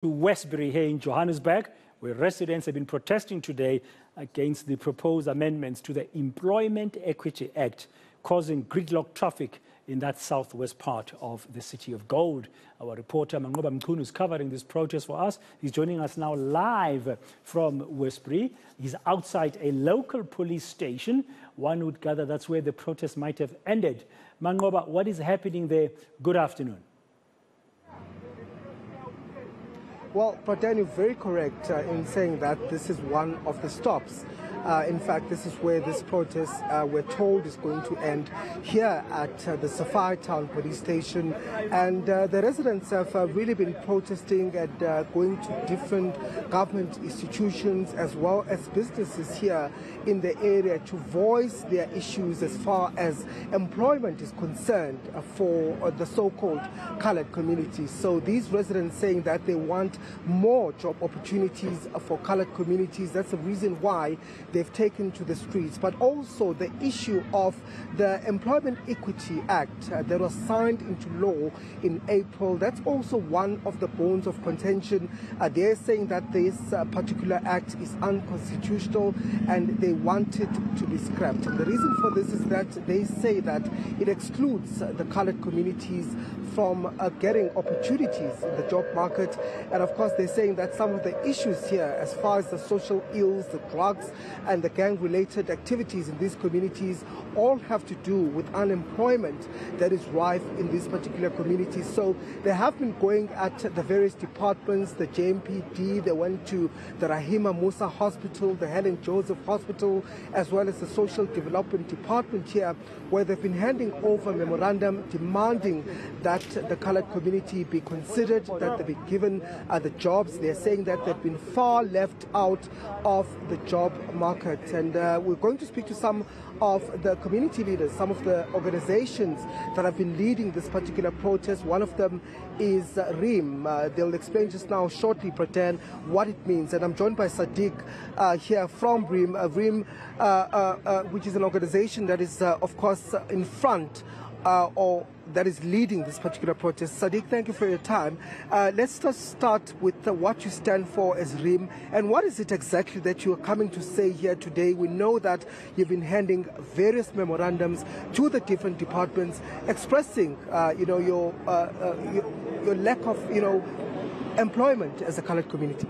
To Westbury here in Johannesburg, where residents have been protesting today against the proposed amendments to the Employment Equity Act, causing gridlock traffic in that southwest part of the city of gold. Our reporter Manqoba Mchunu is covering this protest for us. He's joining us now live from Westbury. He's outside a local police station. One would gather that's where the protest might have ended. Manqoba, what is happening there? Good afternoon. Well, Pradan, you're very correct in saying that this is one of the stops. In fact, this is where this protest, we're told, is going to end here at the Safari Town Police Station. And the residents have really been protesting and going to different government institutions as well as businesses here in the area to voice their issues as far as employment is concerned for the so-called colored community. So these residents saying that they want more job opportunities for colored communities. That's the reason why they've taken to the streets. But also the issue of the Employment Equity Act that was signed into law in April. That's also one of the bones of contention. They're saying that this particular act is unconstitutional and they want it to be scrapped. And the reason for this is that they say that it excludes the colored communities from getting opportunities in the job market. And of course, they're saying that some of the issues here, as far as the social ills, the drugs, and the gang-related activities in these communities, all have to do with unemployment that is rife in these particular communities. So they have been going at the various departments, the JMPD, they went to the Rahima Musa Hospital, the Helen Joseph Hospital, as well as the Social Development Department here, where they've been handing over memorandum demanding that the colored community be considered, that they be given the jobs. They're saying that they've been far left out of the job market. And we're going to speak to some of the community leaders, some of the organizations that have been leading this particular protest. One of them is RIM. They'll explain just now shortly, Pradan, what it means. And I'm joined by Sadiq here from RIM. RIM, which is an organization that is, of course, in front or that is leading this particular protest. Sadiq, thank you for your time. Let's just start with what you stand for as RIM, and what is it exactly that you are coming to say here today? We know that you've been handing various memorandums to the different departments, expressing, your lack of, employment as a colored community.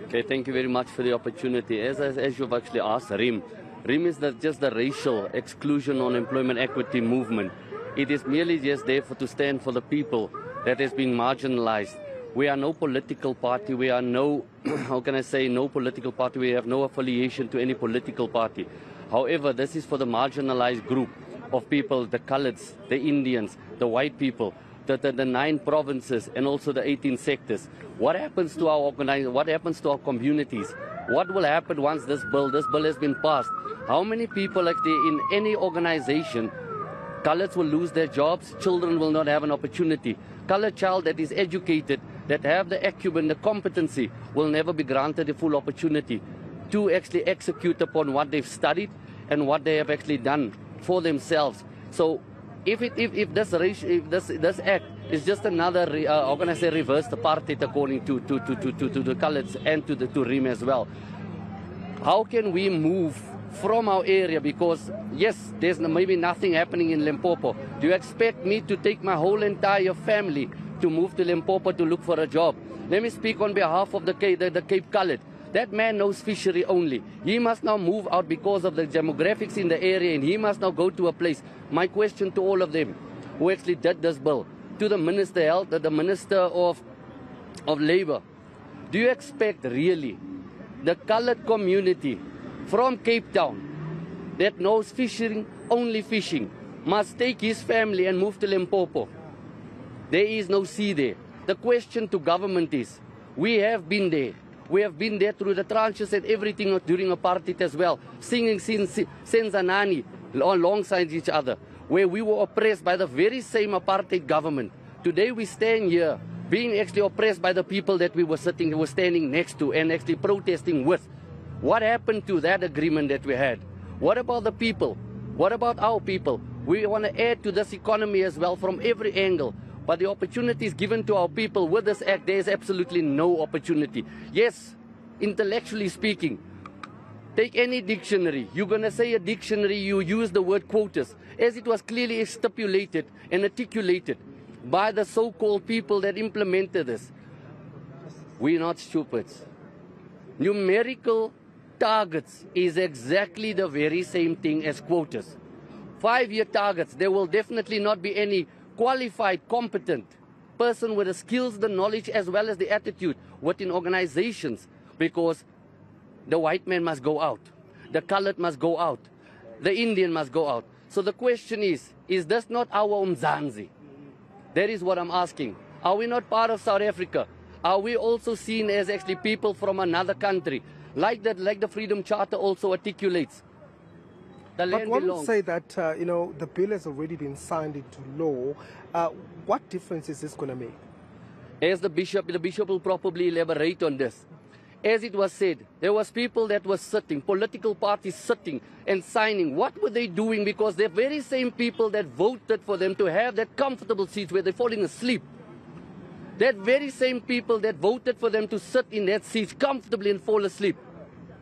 Okay, thank you very much for the opportunity. As you've actually asked, RIM is just the racial exclusion on employment equity movement. It is merely just there to stand for the people that has been marginalized. We are no political party. We are no, how can I say, no political party. We have no affiliation to any political party. However, this is for the marginalized group of people, the coloreds, the Indians, the white people, the 9 provinces, and also the 18 sectors. What happens to our organization? What happens to our communities? What will happen once this bill has been passed? How many people actually in any organization, coloreds will lose their jobs, children will not have an opportunity. Colored child that is educated, that have the acumen, the competency, will never be granted a full opportunity to actually execute upon what they've studied and what they have actually done for themselves. So if this act is just another, reverse apartheid according to the coloreds and to RIM as well, how can we move from our area? Because yes, there's maybe nothing happening in Limpopo. Do you expect me to take my whole entire family to move to Limpopo to look for a job? Let me speak on behalf of the Cape Colored. That man knows fishery only. He must now move out because of the demographics in the area, and he must now go to a place. My question to all of them who actually did this bill, to the Minister of Health, the Minister of Labour, do you expect really the colored community from Cape Town that knows fishing, only fishing, must take his family and move to Limpopo? There is no sea there. The question to government is, we have been there. We have been there through the tranches and everything during apartheid as well, singing Senzanani alongside each other, where we were oppressed by the very same apartheid government. Today we stand here being actually oppressed by the people that we were standing next to and actually protesting with. What happened to that agreement that we had? What about the people? What about our people? We want to add to this economy as well from every angle. But the opportunities given to our people with this act, there is absolutely no opportunity. Yes, intellectually speaking, take any dictionary. You're going to say a dictionary, you use the word quotas, as it was clearly stipulated and articulated by the so-called people that implemented this. We're not stupid. Numerical targets is exactly the very same thing as quotas. 5-year targets, there will definitely not be any qualified, competent person with the skills, the knowledge, as well as the attitude within organizations, because the white man must go out, the colored must go out, the Indian must go out. So the question is this not our Mzansi? That is what I'm asking. Are we not part of South Africa? Are we also seen as actually people from another country? Like the Freedom Charter also articulates. The land but one belongs. would say that, the bill has already been signed into law. What difference is this going to make? As the bishop will probably elaborate on this. As it was said, there was people that were sitting, political parties sitting and signing. What were they doing? Because they're very same people that voted for them to have that comfortable seats where they're falling asleep. That very same people that voted for them to sit in that seat comfortably and fall asleep.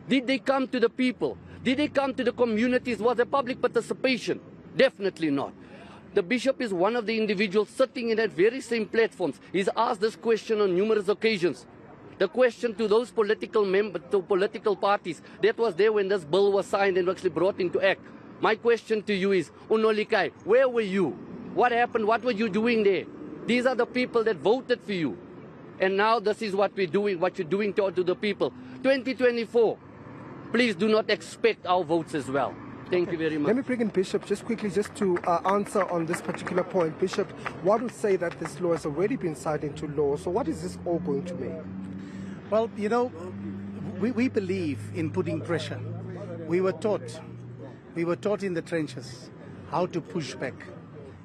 Did they come to the people? Did they come to the communities? Was there public participation? Definitely not. The bishop is one of the individuals sitting in that very same platforms. He's asked this question on numerous occasions. The question to those political members, to political parties, that was there when this bill was signed and actually brought into act. My question to you is, Unolikai, where were you? What happened? What were you doing there? These are the people that voted for you. And now this is what we're doing, what you're doing to the people. 2024, please do not expect our votes as well. Thank you very much. Let me bring in Bishop just quickly, just to answer on this particular point. Bishop, one would say that this law has already been signed into law. So what is this all going to mean? Well, we believe in putting pressure. We were taught in the trenches how to push back,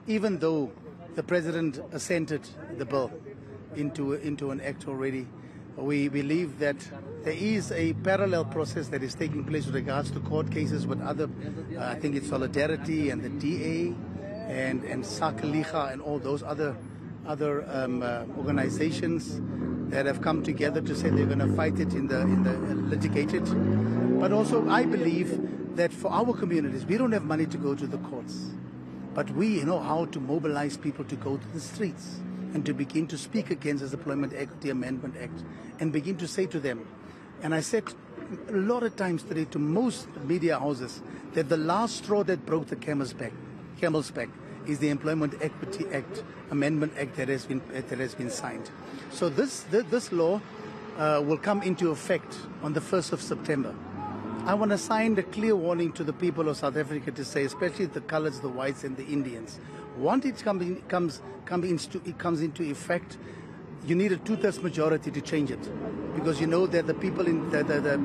even though the president assented the bill into an act already. We believe that there is a parallel process that is taking place with regards to court cases with other, I think it's Solidarity and the DA and Sakaliga and all those other organizations that have come together to say they're going to fight it in the litigated. But also I believe that for our communities, we don't have money to go to the courts, but we know how to mobilize people to go to the streets and to begin to speak against this Employment Equity Amendment Act and begin to say to them, and I said a lot of times today to most media houses, that the last straw that broke the camel's back is the Employment Equity Act, Amendment Act that has been signed. So this law will come into effect on the 1st of September. I want to sign a clear warning to the people of South Africa to say, especially the coloreds, the whites and the Indians, once it comes into effect, you need a 2/3 majority to change it, because you know that the people in the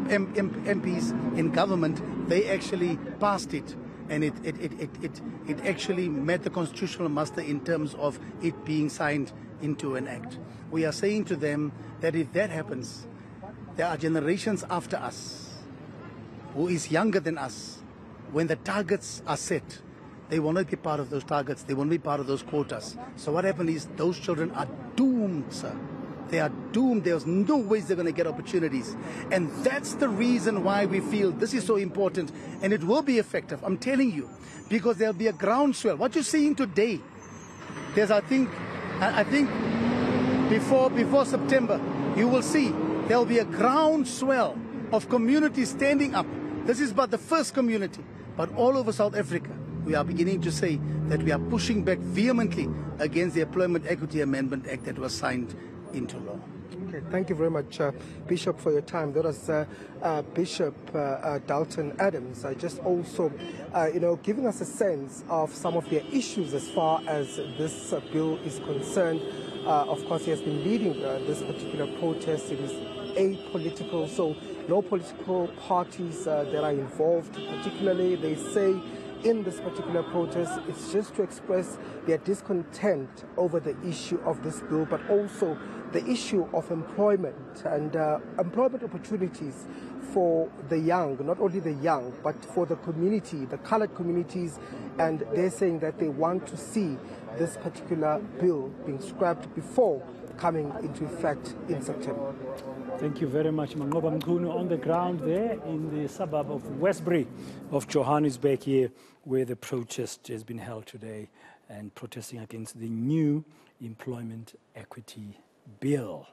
MPs in government, they actually passed it, and it actually met the constitutional muster in terms of it being signed into an act. We are saying to them that if that happens, there are generations after us who is younger than us. When the targets are set, they will not be part of those targets. They won't be part of those quotas. So what happened is those children are doomed, sir. They are doomed. There's no ways they're going to get opportunities. And that's the reason why we feel this is so important. And it will be effective, I'm telling you, because there'll be a groundswell. What you're seeing today, there's, I think before September, you will see there'll be a groundswell of communities standing up. This is but the first community, but all over South Africa, we are beginning to say that we are pushing back vehemently against the Employment Equity Amendment Act that was signed into law. Okay, thank you very much, Bishop, for your time. That was Bishop Dalton Adams, just also, giving us a sense of some of the issues as far as this bill is concerned. Of course, he has been leading this particular protest. It is apolitical, so no political parties that are involved. Particularly, they say in this particular protest, it's just to express their discontent over the issue of this bill, but also the issue of employment and employment opportunities for the young, not only the young, but for the community, the colored communities, and they're saying that they want to see this particular bill being scrapped before coming into effect in September. Thank you very much, Manqoba Mchunu, on the ground there in the suburb of Westbury of Johannesburg here, where the protest has been held today and protesting against the new Employment Equity Bill.